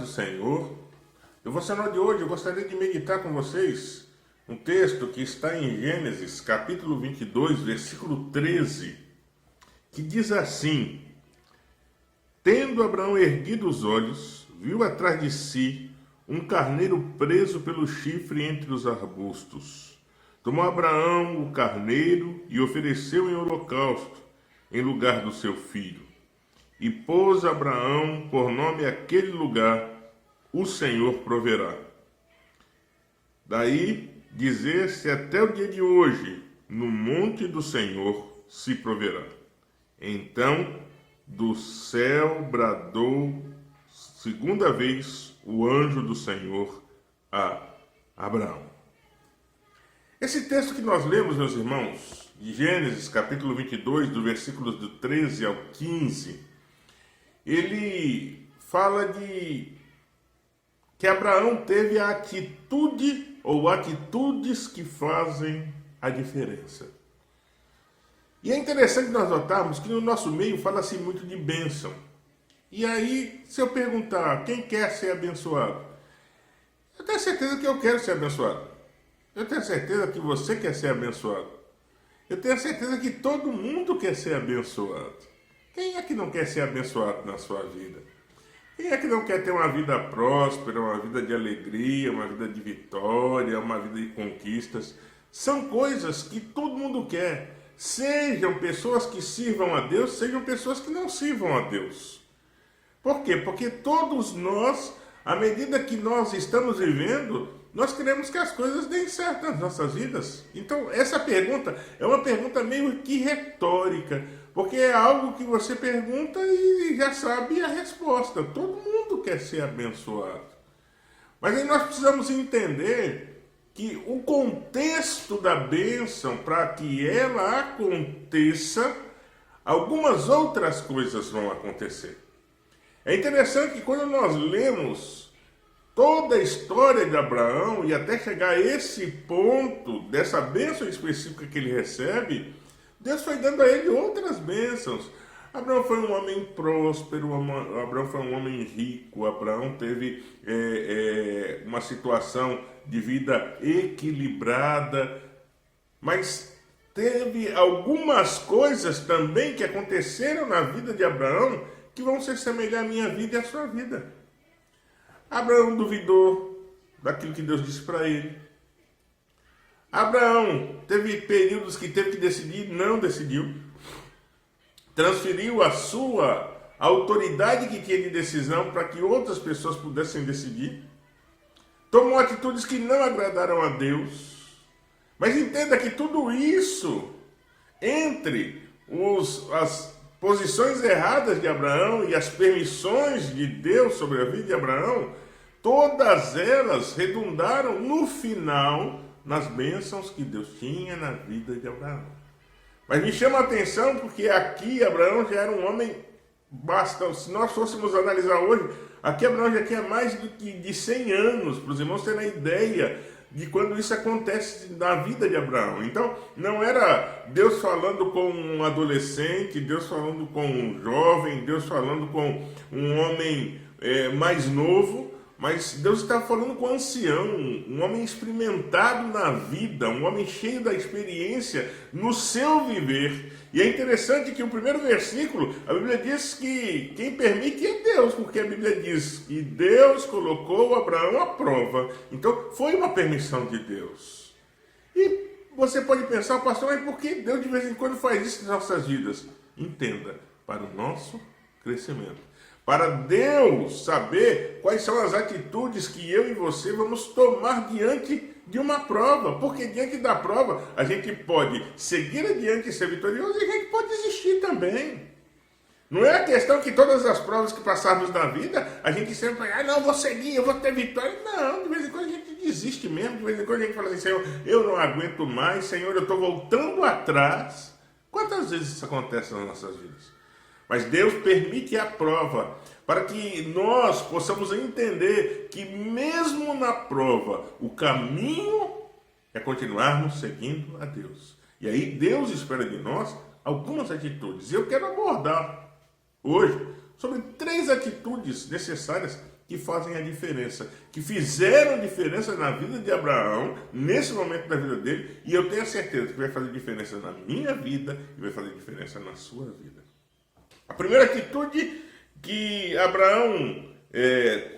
do Senhor. No devocional de hoje eu gostaria de meditar com vocês um texto que está em Gênesis, capítulo 22, versículo 13, que diz assim: Tendo Abraão erguido os olhos, viu atrás de si um carneiro preso pelo chifre entre os arbustos. Tomou Abraão o carneiro e ofereceu em holocausto, em lugar do seu filho. E pôs Abraão por nome aquele lugar: O Senhor proverá. Daí dizer-se até o dia de hoje: No monte do Senhor se proverá. Então do céu bradou segunda vez o anjo do Senhor a Abraão. Esse texto que nós lemos, meus irmãos, de Gênesis capítulo 22, do versículos do 13 ao 15, ele fala de que Abraão teve a atitude ou atitudes que fazem a diferença. E é interessante nós notarmos que no nosso meio fala-se muito de bênção. E aí, se eu perguntar quem quer ser abençoado, eu tenho certeza que eu quero ser abençoado. Eu tenho certeza que você quer ser abençoado. Eu tenho certeza que todo mundo quer ser abençoado. Quem é que não quer ser abençoado na sua vida? Quem é que não quer ter uma vida próspera, uma vida de alegria, uma vida de vitória, uma vida de conquistas? São coisas que todo mundo quer. Sejam pessoas que sirvam a Deus, sejam pessoas que não sirvam a Deus. Por quê? Porque todos nós, à medida que nós estamos vivendo, nós queremos que as coisas deem certo nas nossas vidas. Então, essa pergunta é uma pergunta meio que retórica, porque é algo que você pergunta e já sabe a resposta. Todo mundo quer ser abençoado. Mas aí nós precisamos entender que o contexto da bênção, para que ela aconteça, algumas outras coisas vão acontecer. É interessante que quando nós lemos toda a história de Abraão e até chegar a esse ponto dessa bênção específica que ele recebe, Deus foi dando a ele outras bênçãos. Abraão foi um homem próspero, Abraão foi um homem rico, Abraão teve uma situação de vida equilibrada, mas teve algumas coisas também que aconteceram na vida de Abraão que vão se assemelhar à minha vida e à sua vida. Abraão duvidou daquilo que Deus disse para ele. Abraão teve períodos que teve que decidir, não decidiu. Transferiu a sua autoridade que tinha de decisão para que outras pessoas pudessem decidir. Tomou atitudes que não agradaram a Deus. Mas entenda que tudo isso, entre as posições erradas de Abraão e as permissões de Deus sobre a vida de Abraão, todas elas redundaram no final nas bênçãos que Deus tinha na vida de Abraão. Mas me chama a atenção porque aqui Abraão já era um homem bastante. Se nós fôssemos analisar hoje, aqui Abraão já tinha mais do que de 100 anos, para os irmãos terem a ideia de quando isso acontece na vida de Abraão. Então, não era Deus falando com um adolescente, Deus falando com um jovem, Deus falando com um homem mais novo, mas Deus está falando com um ancião, um homem experimentado na vida, um homem cheio da experiência no seu viver. E é interessante que o primeiro versículo, a Bíblia diz que quem permite é Deus, porque a Bíblia diz que Deus colocou Abraão à prova. Então, foi uma permissão de Deus. E você pode pensar, pastor, mas por que Deus de vez em quando faz isso nas nossas vidas? Entenda, para o nosso crescimento. Para Deus saber quais são as atitudes que eu e você vamos tomar diante de uma prova. Porque diante da prova, a gente pode seguir adiante e ser vitorioso e a gente pode desistir também. Não é a questão que todas as provas que passarmos na vida, a gente sempre vai, não, vou seguir, eu vou ter vitória. Não, de vez em quando a gente desiste mesmo. De vez em quando a gente fala assim, Senhor, eu não aguento mais, Senhor, eu estou voltando atrás. Quantas vezes isso acontece nas nossas vidas? Mas Deus permite a prova para que nós possamos entender que mesmo na prova, o caminho é continuarmos seguindo a Deus. E aí Deus espera de nós algumas atitudes. E eu quero abordar hoje sobre 3 atitudes necessárias que fazem a diferença, que fizeram diferença na vida de Abraão, nesse momento da vida dele, e eu tenho a certeza que vai fazer diferença na minha vida e vai fazer diferença na sua vida. A primeira atitude que Abraão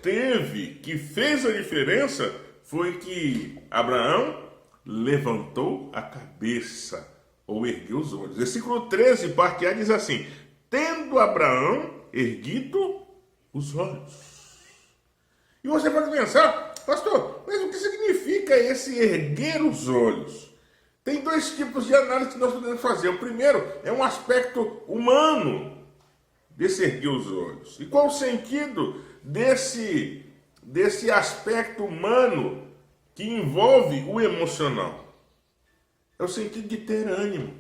teve, que fez a diferença, foi que Abraão levantou a cabeça, ou ergueu os olhos. Versículo 13, parte A, diz assim: tendo Abraão erguido os olhos. E você pode pensar, pastor, mas o que significa esse erguer os olhos? Tem dois tipos de análise que nós podemos fazer. O primeiro é um aspecto humano desse erguer os olhos. E qual o sentido desse aspecto humano que envolve o emocional? É o sentido de ter ânimo.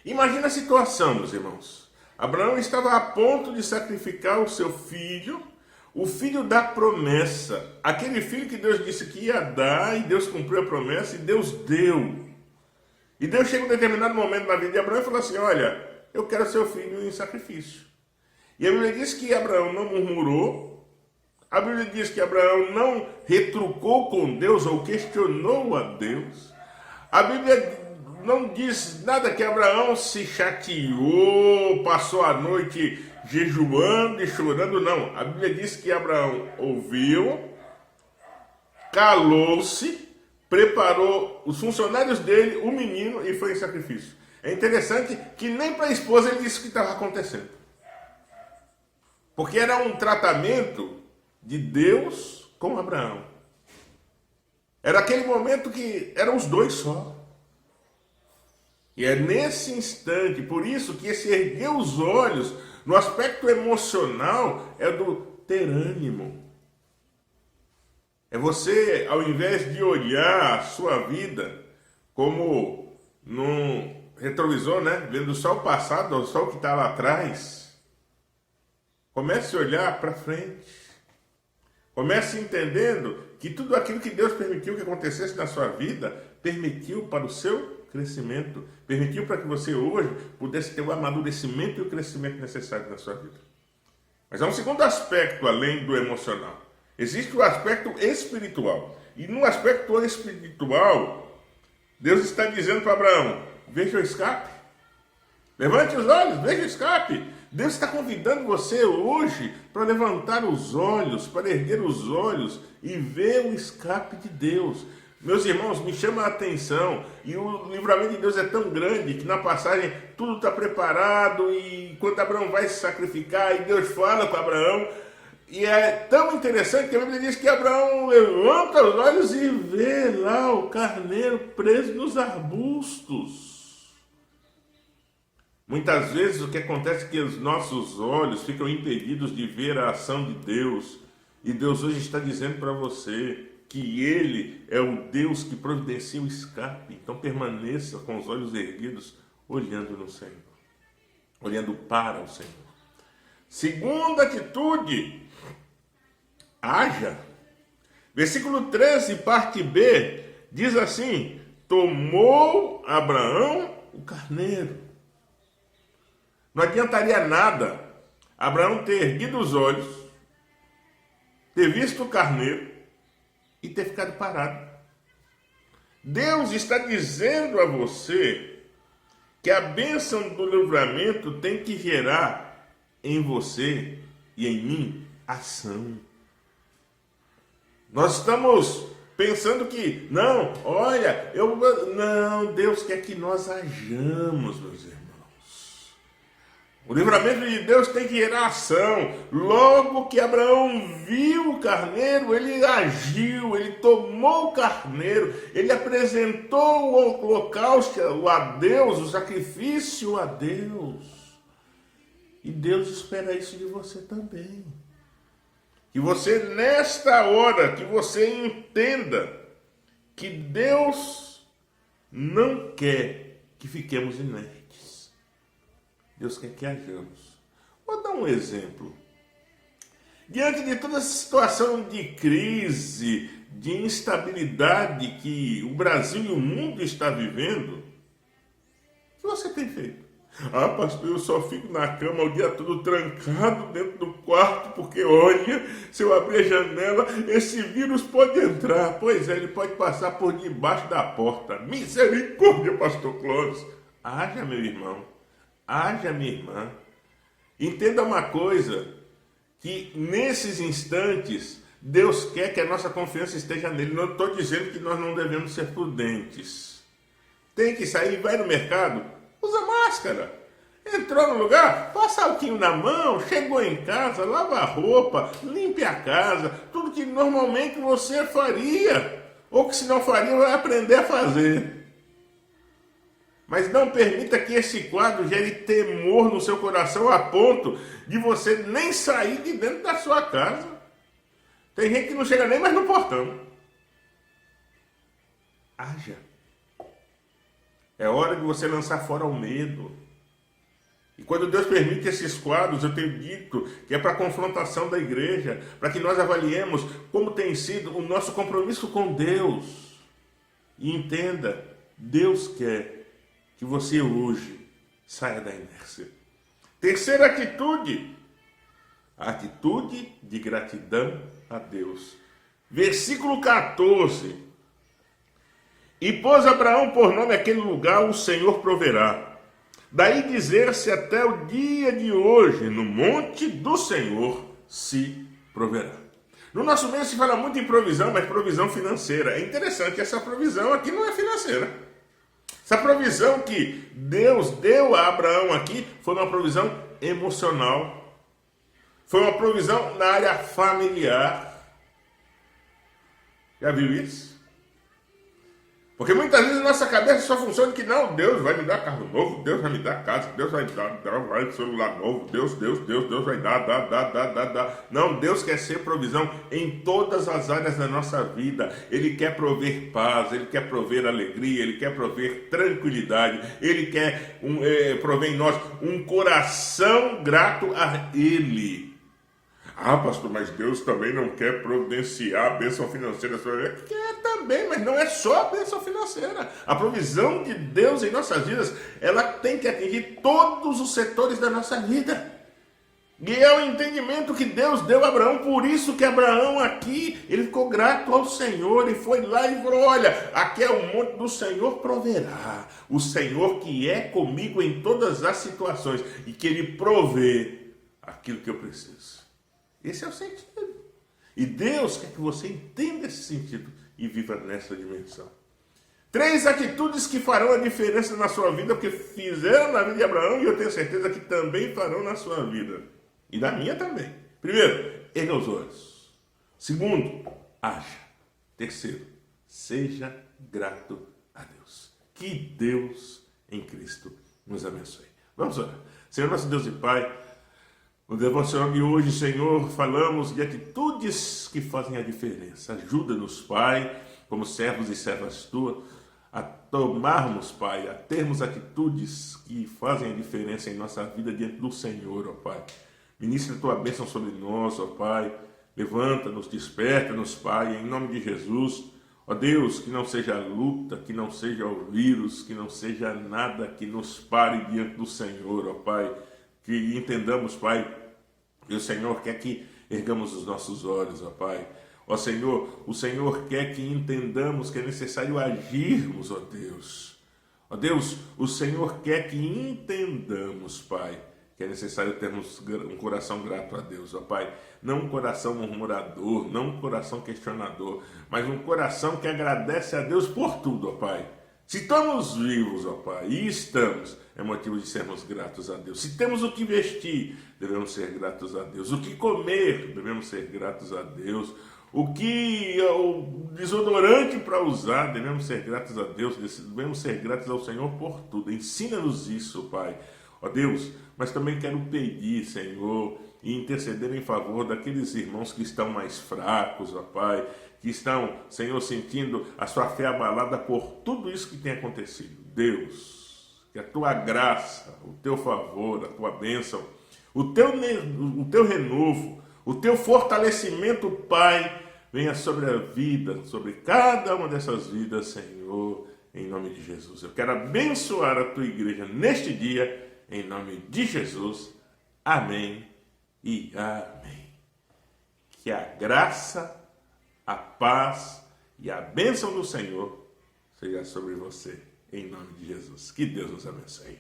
Imagina a situação, meus irmãos. Abraão estava a ponto de sacrificar o seu filho, o filho da promessa, aquele filho que Deus disse que ia dar, e Deus cumpriu a promessa, e Deus deu. E Deus chega em um determinado momento na vida de Abraão e fala assim: olha, eu quero seu filho em sacrifício. E a Bíblia diz que Abraão não murmurou, a Bíblia diz que Abraão não retrucou com Deus ou questionou a Deus. A Bíblia não diz nada que Abraão se chateou, passou a noite jejuando e chorando, não. A Bíblia diz que Abraão ouviu, calou-se, preparou os funcionários dele, o menino, e foi em sacrifício. É interessante que nem para a esposa ele disse o que estava acontecendo. Porque era um tratamento de Deus com Abraão. Era aquele momento que eram os dois só. E é nesse instante, por isso que esse erguer os olhos, no aspecto emocional, é do ter ânimo. É você, ao invés de olhar a sua vida como num retrovisor, né? Vendo só o passado, só o que está lá atrás. Comece a olhar para frente. Comece entendendo que tudo aquilo que Deus permitiu que acontecesse na sua vida, permitiu para o seu crescimento, permitiu para que você hoje pudesse ter o amadurecimento e o crescimento necessário na sua vida. Mas há um segundo aspecto além do emocional. Existe o aspecto espiritual. E no aspecto espiritual, Deus está dizendo para Abraão: veja o escape. Levante os olhos, veja o escape. Deus está convidando você hoje para levantar os olhos, para erguer os olhos e ver o escape de Deus. Meus irmãos, me chama a atenção, e o livramento de Deus é tão grande que na passagem tudo está preparado, e enquanto Abraão vai se sacrificar, e Deus fala com Abraão, e é tão interessante que a Bíblia diz que Abraão levanta os olhos e vê lá o carneiro preso nos arbustos. Muitas vezes o que acontece é que os nossos olhos ficam impedidos de ver a ação de Deus, e Deus hoje está dizendo para você que Ele é o Deus que providencia o escape. Então permaneça com os olhos erguidos, olhando no Senhor, olhando para o Senhor. Segunda atitude, haja. Versículo 13, parte B, diz assim: tomou Abraão o carneiro. Não adiantaria nada Abraão ter erguido os olhos, ter visto o carneiro e ter ficado parado. Deus está dizendo a você que a bênção do livramento tem que gerar em você e em mim ação. Nós estamos pensando que, não, olha, não, Deus quer que nós hajamos, meus irmãos. O livramento de Deus tem que gerar ação. Logo que Abraão viu o carneiro, ele agiu, ele tomou o carneiro, ele apresentou o holocausto a Deus, o sacrifício a Deus. E Deus espera isso de você também. Que você, nesta hora, que você entenda que Deus não quer que fiquemos inertes. Deus quer que hajamos. Vou dar um exemplo. Diante de toda essa situação de crise, de instabilidade que o Brasil e o mundo está vivendo, o que você tem feito? Ah, pastor, eu só fico na cama o dia todo trancado dentro do quarto, porque olha, se eu abrir a janela, esse vírus pode entrar. Pois é, ele pode passar por debaixo da porta. Misericórdia, pastor Clóvis. Haja, meu irmão, haja, minha irmã. Entenda uma coisa, que nesses instantes, Deus quer que a nossa confiança esteja nele. Não estou dizendo que nós não devemos ser prudentes. Tem que sair, vai no mercado, usa máscara. Entrou no lugar, passa alquinho na mão, chegou em casa, lava a roupa, limpe a casa, tudo que normalmente você faria, ou que se não faria, vai aprender a fazer. Mas não permita que esse quadro gere temor no seu coração a ponto de você nem sair de dentro da sua casa. Tem gente que não chega nem mais no portão. Haja. É hora de você lançar fora o medo. E quando Deus permite esses quadros, eu tenho dito que é para a confrontação da igreja, para que nós avaliemos como tem sido o nosso compromisso com Deus. E entenda, Deus quer que você hoje saia da inércia. Terceira atitude, a atitude de gratidão a Deus. Versículo 14. E pôs Abraão por nome aquele lugar, o Senhor proverá. Daí dizer-se até o dia de hoje, no monte do Senhor se proverá. No nosso meio se fala muito em provisão, mas provisão financeira. É interessante, essa provisão aqui não é financeira. Essa provisão que Deus deu a Abraão aqui foi uma provisão emocional. Foi uma provisão na área familiar. Já viu isso? Porque muitas vezes nossa cabeça só funciona que não, Deus vai me dar carro novo, Deus vai me dar casa, Deus vai dar celular novo, Deus vai dar. Não, Deus quer ser provisão em todas as áreas da nossa vida. Ele quer prover paz, Ele quer prover alegria, Ele quer prover tranquilidade, Ele quer prover em nós um coração grato a Ele. Ah, pastor, mas Deus também não quer providenciar a bênção financeira. Quer também, mas não é só a bênção financeira. A provisão de Deus em nossas vidas, ela tem que atingir todos os setores da nossa vida. E é o entendimento que Deus deu a Abraão. Por isso que Abraão aqui, ele ficou grato ao Senhor e foi lá e falou, olha, aqui é o monte do Senhor proverá. O Senhor que é comigo em todas as situações e que Ele provê aquilo que eu preciso. Esse é o sentido. E Deus quer que você entenda esse sentido e viva nessa dimensão. 3 atitudes que farão a diferença na sua vida, porque fizeram na vida de Abraão e eu tenho certeza que também farão na sua vida. E na minha também. Primeiro, erga os olhos. Segundo, haja. Terceiro, seja grato a Deus. Que Deus em Cristo nos abençoe. Vamos orar. Senhor nosso Deus e Pai, no devocional de hoje, Senhor, falamos de atitudes que fazem a diferença. Ajuda-nos, Pai, como servos e servas Tuas, a tomarmos, Pai, a termos atitudes que fazem a diferença em nossa vida diante do Senhor, ó Pai. Ministra a Tua bênção sobre nós, ó Pai. Levanta-nos, desperta-nos, Pai, em nome de Jesus. Ó Deus, que não seja a luta, que não seja o vírus, que não seja nada que nos pare diante do Senhor, ó Pai. Que entendamos, Pai, que o Senhor quer que ergamos os nossos olhos, ó Pai. Ó Senhor, o Senhor quer que entendamos que é necessário agirmos, ó Deus. Ó Deus, o Senhor quer que entendamos, Pai, que é necessário termos um coração grato a Deus, ó Pai. Não um coração murmurador, não um coração questionador, mas um coração que agradece a Deus por tudo, ó Pai. Se estamos vivos, ó Pai, e estamos, é motivo de sermos gratos a Deus. Se temos o que vestir, devemos ser gratos a Deus. O que comer, devemos ser gratos a Deus. O desodorante para usar, devemos ser gratos a Deus. Devemos ser gratos ao Senhor por tudo. Ensina-nos isso, Pai. Ó Deus, mas também quero pedir, Senhor, e interceder em favor daqueles irmãos que estão mais fracos, ó Pai, que estão, Senhor, sentindo a sua fé abalada por tudo isso que tem acontecido. Deus, que a Tua graça, o Teu favor, a Tua bênção, o teu renovo, o Teu fortalecimento, Pai, venha sobre a vida, sobre cada uma dessas vidas, Senhor, em nome de Jesus. Eu quero abençoar a Tua igreja neste dia em nome de Jesus. Amém e amém. Que a graça, a paz e a bênção do Senhor seja sobre você, em nome de Jesus. Que Deus nos abençoe.